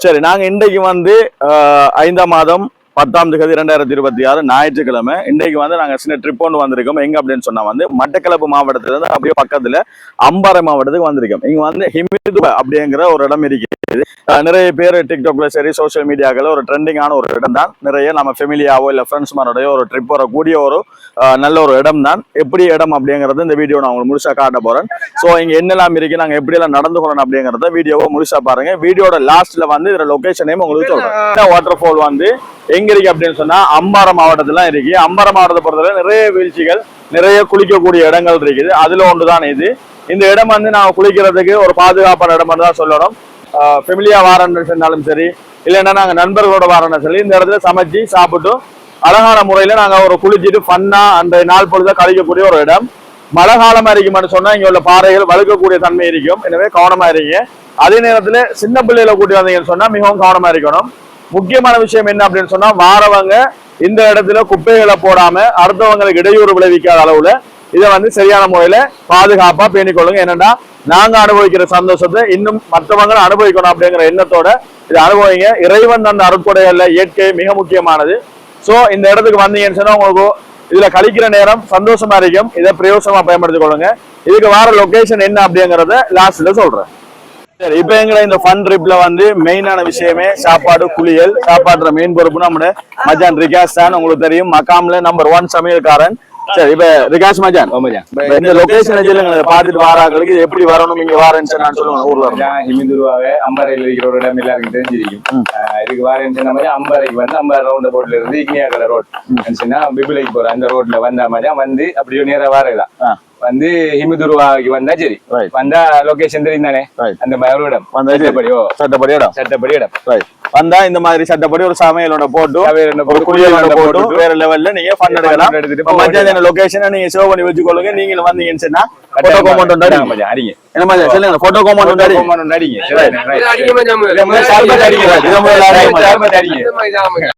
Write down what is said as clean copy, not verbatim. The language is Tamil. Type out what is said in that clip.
சரி, நாங்க இன்றைக்கு வந்து 5ஆம் மாதம் 10ஆம் தேதி 2026 ஞாயிற்றுக்கிழமை இன்றைக்கு வந்து நாங்க சின்ன ட்ரிப் ஒன்று வந்திருக்கோம். எங்க அப்படின்னு சொன்னா வந்து மட்டக்களப்பு மாவட்டத்துல இருந்து அப்படியே பக்கத்துல அம்பாறை மாவட்டத்துக்கு வந்திருக்கோம். இங்க வந்து ஹிமிதுவ அப்படிங்கிற ஒரு இடம் இருக்குது. நிறைய பேர் டிக்டாக்ல சரி சோசியல் மீடியாக்கள் ஒரு ட்ரெண்டிங்கான ஒரு இடம் தான். நிறைய நம்ம ஃபெமிலியாவோ இல்ல ஃப்ரெண்ட்ஸ் மாரோடைய ஒரு ட்ரிப் வரக்கூடிய ஒரு நல்ல ஒரு இடம் தான். எப்படி இடம் அப்படிங்கறது இந்த வீடியோ நான் உங்களுக்கு முழுசா காட்ட போறேன். ஸோ இங்க என்னெல்லாம் இருக்கு, நாங்க எப்படி எல்லாம் நடந்து போறோம் அப்படிங்கறத வீடியோவை முழுசா பாருங்க. வீடியோட லாஸ்ட்ல வந்து இதுல லொகேஷனையும் உங்களுக்கு சொல்றேன். வாட்டர் ஃபால் வந்து எங்க இருக்கு அப்படின்னு சொன்னா அம்பாறை மாவட்டத்துல இருக்கு. அம்பாறை மாவட்டத்தை பொறுத்தவரை நிறைய வீழ்ச்சிகள், நிறைய குளிக்கக்கூடிய இடங்கள் இருக்குது. அதுல ஒன்றுதான் இது. இந்த இடம் வந்து நான் குளிக்கிறதுக்கு ஒரு பாதுகாப்பான இடம் தான் சொல்லணும். ஃபெமிலியா வாரன்னு சொன்னாலும் சரி, இல்லைன்னா நாங்க நண்பர்களோட வாரன்னு சொல்லி இந்த இடத்துல சமைச்சு சாப்பிட்டு அழகான முறையில நாங்க ஒரு குளிச்சுட்டு ஃபன்னா அந்த நாள் பொழுத கழிக்கக்கூடிய ஒரு இடம். மழை காலமா இருக்குமான்னு சொன்னா இங்க உள்ள பாறைகள் வழுக்கக்கூடிய தன்மை இருக்கும். எனவே கவனமா இருக்கீங்க. அதே நேரத்துல சின்ன பிள்ளைகளை கூட்டி வந்தீங்கன்னு சொன்னா மிகவும் கவனமா இருக்கணும். முக்கியமான விஷயம் என்ன அப்படின்னு சொன்னா, வாரவங்க இந்த இடத்துல குப்பைகளை போடாம அடுத்தவங்களுக்கு இடையூறு விளைவிக்காத அளவுல இதை வந்து சரியான முறையில பாதுகாப்பா பேணிக்கொள்ளுங்க. என்னன்னா நாங்க அனுபவிக்கிற சந்தோஷத்தை இன்னும் மற்றவங்களும் அனுபவிக்கணும் அப்படிங்கிற எண்ணத்தோட இதை அனுபவிங்க. இறைவன் அந்த அருட்கொடைகள்ல இயற்கை மிக முக்கியமானது. சோ இந்த இடத்துக்கு வந்தீங்கன்னு சொன்னா உங்களுக்கு இதுல கழிக்கிற நேரம் சந்தோஷமா இருக்கும். இதை பிரயோசனமா பயன்படுத்திக் கொள்ளுங்க. இதுக்கு வார லொகேஷன் என்ன அப்படிங்கறத லாஸ்ட்ல சொல்றேன். சரி, இப்ப எங்களை இந்த ஃபன் ட்ரிப்ல வந்து மெயினான விஷயமே சாப்பாடு, குளியல். சாப்பாடுற மெயின் பொறுப்பு நம்முடைய மஜான் ரிகாஸ் தான். உங்களுக்கு தெரியும், மக்காம்ல நம்பர் 1 சமையல்காரன். சரி, இப்ப ரிகாஸ் மஜான், இந்த லொகேஷன் பாத்துட்டு வாராங்களுக்கு எப்படி வரணும், இங்க வாரேன்னு நான் சொல்லுவேன். ஊர்ல ஹிமிதுருவாவே அம்பாறையில் இருக்கிற ஒரு இடம் எல்லாருக்கும் தெரிஞ்சிருக்கும். இதுக்கு வாரேன்னு மாதிரி அம்பாறைக்கு வந்து அம்பாறை ரவுண்ட் ரோட்ல இருந்து இக்னியாக்கல ரோட் பிபிலைக்கு போற அந்த ரோட்ல வந்த மாதிரி வந்து அப்படியே நேர வாரலாம் வந்து ஹிமிதுருவாக்கு வந்தா சரி. வந்தா லொகேஷன் தெரியும் தானே, அந்த மாதிரி ஒரு இடம் சட்டப்படி இடம் வந்தா இந்த மாதிரி சட்டப்படி ஒரு சமையலோட போட்டு ஒரு குளியலோட போட்டு வேற லெவல்ல நீங்க ஃபன் எடுக்கலாம். எடுத்துட்டு மத்தியான லொகேஷனை நீங்க சேவ் பண்ணி வச்சுக்கொள்ளுங்க. நீங்க வந்தீங்கன்னு சொன்னா போட்டோ கோமெண்ட் அடிங்க. என்ன மாதிரி சொல்லுங்க, போட்டோ கோமெண்ட் அடிங்க.